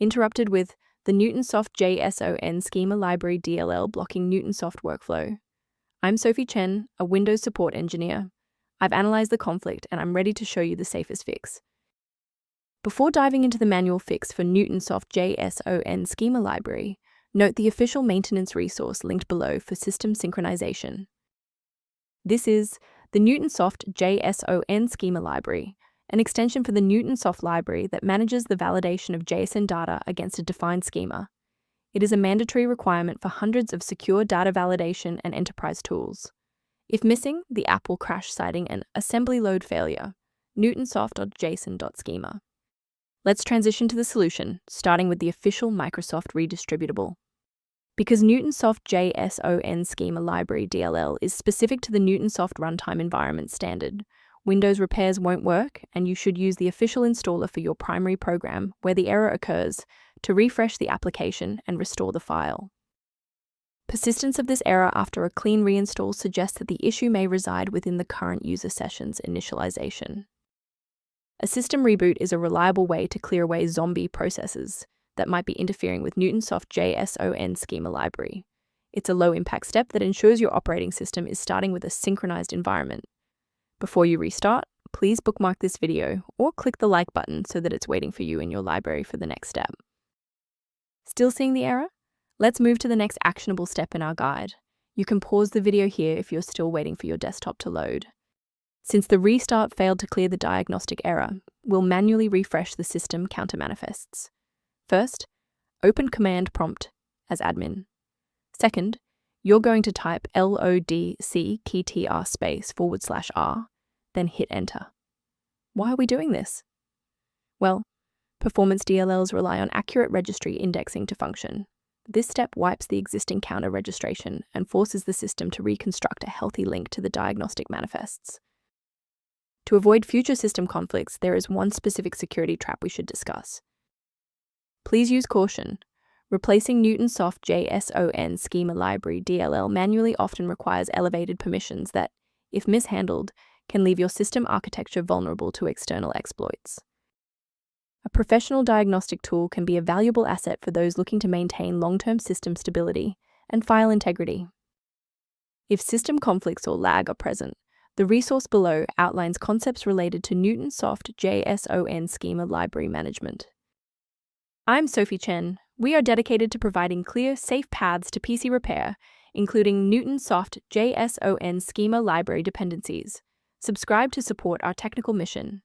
interrupted with the Newtonsoft.Json.Schema Library DLL blocking Newtonsoft workflow. I'm Sophie Chen, a Windows support engineer. I've analyzed the conflict and I'm ready to show you the safest fix. Before diving into the manual fix for Newtonsoft.Json.Schema Library, note the official maintenance resource linked below for system synchronization. This is the Newtonsoft.Json.Schema Library, an extension for the Newtonsoft library that manages the validation of JSON data against a defined schema. It is a mandatory requirement for hundreds of secure data validation and enterprise tools. If missing, the app will crash, citing an assembly load failure, Newtonsoft.Json.Schema. Let's transition to the solution, starting with the official Microsoft redistributable. Because Newtonsoft.Json.Schema Library DLL is specific to the Newtonsoft runtime environment standard, Windows repairs won't work, and you should use the official installer for your primary program where the error occurs to refresh the application and restore the file. Persistence of this error after a clean reinstall suggests that the issue may reside within the current user session's initialization. A system reboot is a reliable way to clear away zombie processes that might be interfering with Newtonsoft.Json.Schema Library. It's a low-impact step that ensures your operating system is starting with a synchronized environment. Before you restart, please bookmark this video or click the like button so that it's waiting for you in your library for the next step. Still seeing the error? Let's move to the next actionable step in our guide. You can pause the video here if you're still waiting for your desktop to load. Since the restart failed to clear the diagnostic error, we'll manually refresh the system counter manifests. First, open command prompt as admin. Second, you're going to type lodc_r, then hit enter. Why are we doing this? Well, performance DLLs rely on accurate registry indexing to function. This step wipes the existing counter registration and forces the system to reconstruct a healthy link to the diagnostic manifests. To avoid future system conflicts, there is one specific security trap we should discuss. Please use caution. Replacing Newtonsoft.Json.Schema Library DLL manually often requires elevated permissions that, if mishandled, can leave your system architecture vulnerable to external exploits. A professional diagnostic tool can be a valuable asset for those looking to maintain long-term system stability and file integrity. If system conflicts or lag are present, the resource below outlines concepts related to Newtonsoft.Json.Schema Library management. I'm Sophie Chen. We are dedicated to providing clear, safe paths to PC repair, including Newtonsoft.Json.Schema Library dependencies. Subscribe to support our technical mission.